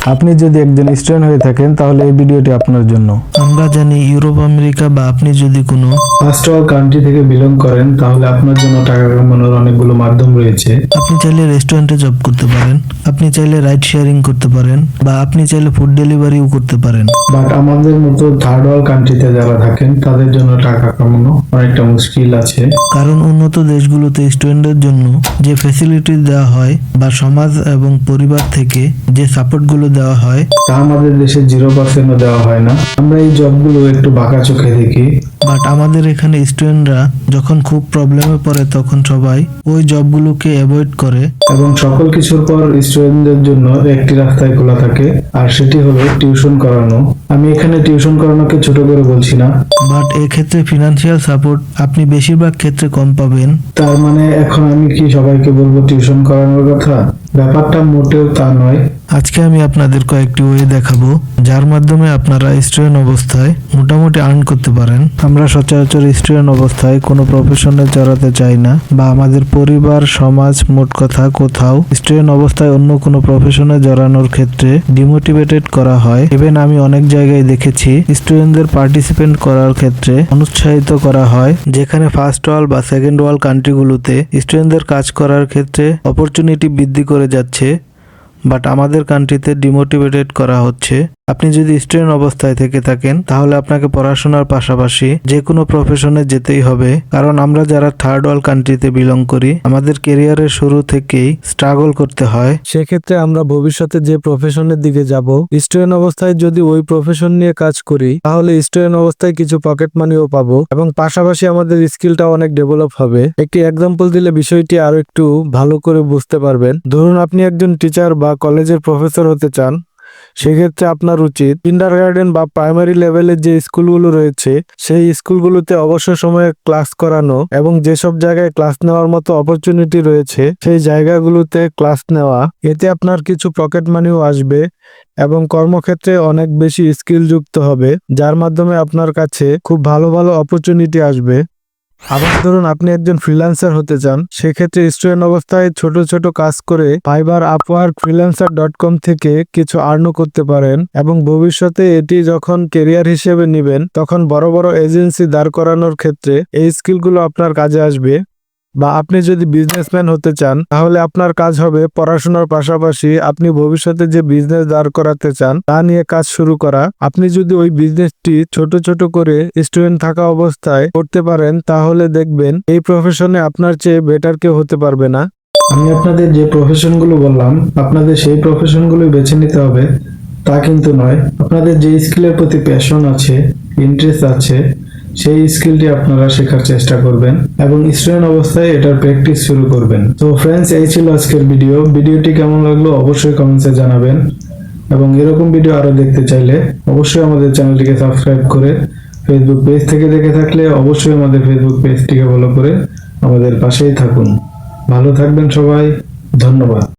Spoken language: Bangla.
আপনি যদি একজন স্টুডেন্ট হয়ে থাকেন তাহলে এই ভিডিওটি আপনার জন্য। আমরা জানি ইউরোপ আমেরিকা বা আপনি যদি কোনো ফার্স্ট ওয়ার্ল্ড কান্ট্রি থেকে বিলং করেন তাহলে আপনার জন্য টাকা কামানোর অনেকগুলো মাধ্যম রয়েছে। আপনি চাইলে রেস্টুরেন্টে জব করতে পারেন, আপনি চাইলে রাইড শেয়ারিং করতে পারেন, বা আপনি চাইলে ফুড ডেলিভারিও করতে পারেন। বাট আমাদের মতো থার্ড ওয়ার্ল্ড কান্ট্রিতে যারা থাকেন তাদের জন্য টাকা কামানো অনেকটা মুশকিল আছে। কারণ উন্নত দেশগুলোতে স্টুডেন্টদের জন্য যে ফ্যাসিলিটি দেওয়া হয় বা সমাজ এবং পরিবার থেকে যে সাপোর্টগুলো দেওয়া হয় তা আমাদের দেশে 0% দেওয়া হয় না। আমরা এই জবগুলো একটু বাঁকা চোখে দেখি। বাট আমাদের এখানে স্টুডেন্টরা যখন খুব প্রবলেমে পড়ে তখন সবাই ওই জবগুলোকে অ্যাভয়েড করে। এবং সকল কিছুর পর স্টুডেন্টদের জন্য একটি রাস্তায় খোলা থাকে, আর সেটি হলো টিউশন করানো। আমি এখানে টিউশন করানোকে ছোট করে বলছি না, বাট এক্ষেত্রে ফিনান্সিয়াল সাপোর্ট আপনি বেশিরভাগ ক্ষেত্রে কম পাবেন। তার মানে এখন আমি কি সবাইকে বলবো টিউশন করানোর কথা? ব্যাপারটা মোটেও তা নয়। আজকে আমি আপনাদের কয়েকটি ওয়ে দেখাবো যার মাধ্যমে আপনারা স্টুডেন্ট অবস্থায় মোটামুটি আর্ন করতে পারেন। আমরা সচরাচর স্টুডেন্ট অবস্থায় কোনো প্রফেশনে জড়াতে চাই না, বা আমাদের পরিবার সমাজ মোট কথা কোথাও স্টুডেন্ট অবস্থায় অন্য কোনো প্রফেশনে জড়ানোর ক্ষেত্রে ডিমোটিভেটেড করা হয়। ইভেন আমি অনেক জায়গায় দেখেছি স্টুডেন্টদের পার্টিসিপেট করার ক্ষেত্রে অনুৎসাহিত করা হয়, যেখানে ফার্স্ট ওয়ার্ল্ড বা সেকেন্ড ওয়ার্ল্ড কান্ট্রিগুলোতে স্টুডেন্টদের কাজ করার ক্ষেত্রে অপরচুনিটি বৃদ্ধি করে যাচ্ছে, বাট আমাদের কান্ট্রিতে ডিমোটিভেটেড করা হচ্ছে। আপনি যদি স্টুডেন্ট অবস্থায় থেকে থাকেন তাহলে আপনাকে পড়াশোনার পাশাপাশি যে কোনো প্রফেশনে যেতেই হবে, কারণ আমরা যারা থার্ড ওয়ার্ল্ড কান্ট্রিতে বিলং করি আমাদের ক্যারিয়ারের শুরু থেকেই স্ট্রাগল করতে হয়। সেক্ষেত্রে আমরা ভবিষ্যতে যে প্রফেশনের দিকে যাব, স্টুডেন্ট অবস্থায় যদি ওই প্রফেশন নিয়ে কাজ করি তাহলে স্টুডেন্ট অবস্থায় কিছু পকেট মানিও পাবো এবং পাশাপাশি আমাদের স্কিলটা অনেক ডেভেলপ হবে। একটি এক্সাম্পল দিলে বিষয়টি আরো একটু ভালো করে বুঝতে পারবেন। ধরুন আপনি একজন টিচার বা কলেজের প্রফেসর হতে চান, সেক্ষেত্রে আপনার উচিত কিন্ডারগার্টেন বা প্রাইমারি লেভেলের যে স্কুলগুলো রয়েছে সেই স্কুলগুলোতে অবসর সময়ে ক্লাস করানো এবং যেসব জায়গায় ক্লাস নেওয়ার মতো অপরচুনিটি রয়েছে সেই জায়গাগুলোতে ক্লাস নেওয়া। এতে আপনার কিছু পকেট মানিও আসবে এবং কর্মক্ষেত্রে অনেক বেশি স্কিল যুক্ত হবে, যার মাধ্যমে আপনার কাছে খুব ভালো ভালো অপরচুনিটি আসবে। আবার ধরুন আপনি একজন ফ্রিল্যান্সার হতে চান, সেক্ষেত্রে স্টুডেন্ট অবস্থায় ছোট ছোট কাজ করে ফাইবার, আপওয়ার্ক, freelancer.com থেকে কিছু আর্নও করতে পারেন এবং ভবিষ্যতে এটি যখন কেরিয়ার হিসেবে নেবেন তখন বড় বড় এজেন্সি দাঁড় করানোর ক্ষেত্রে এই স্কিলগুলো আপনার কাজে আসবে। বা আপনি যদি বিজনেসম্যান হতে চান তাহলে আপনার কাজ হবে পড়াশোনার পাশাপাশি আপনি ভবিষ্যতে যে বিজনেস দাঁড় করাতে চান তা নিয়ে কাজ শুরু করা। আপনি যদি ওই বিজনেসটি ছোট ছোট করে স্টুডেন্ট থাকা অবস্থায় করতে পারেন তাহলে দেখবেন এই প্রফেশনে আপনার চেয়ে বেটার কেউ হতে পারবে না। আমি আপনাদের যে প্রফেশনগুলো বললাম আপনাদের সেই প্রফেশনগুলো বেছে নিতে হবে তা কিন্তু নয়। আপনাদের যে স্কিলের প্রতি প্যাশন আছে, ইন্টারেস্ট আছে, সেই স্কিলটি আপনারা শেখার চেষ্টা করবেন এবং স্টুডেন্ট অবস্থায় এটার প্র্যাকটিস শুরু করবেন। তো ফ্রেন্ডস, এই ছিল আজকের ভিডিওটি কেমন লাগলো অবশ্যই কমেন্টসে জানাবেন এবং এরকম ভিডিও আরো দেখতে চাইলে অবশ্যই আমাদের চ্যানেলটিকে সাবস্ক্রাইব করে, ফেসবুক পেজ থেকে দেখে থাকলে অবশ্যই আমাদের ফেসবুক পেজটিকে ফলো করে আমাদের পাশেই থাকুন। ভালো থাকবেন সবাই, ধন্যবাদ।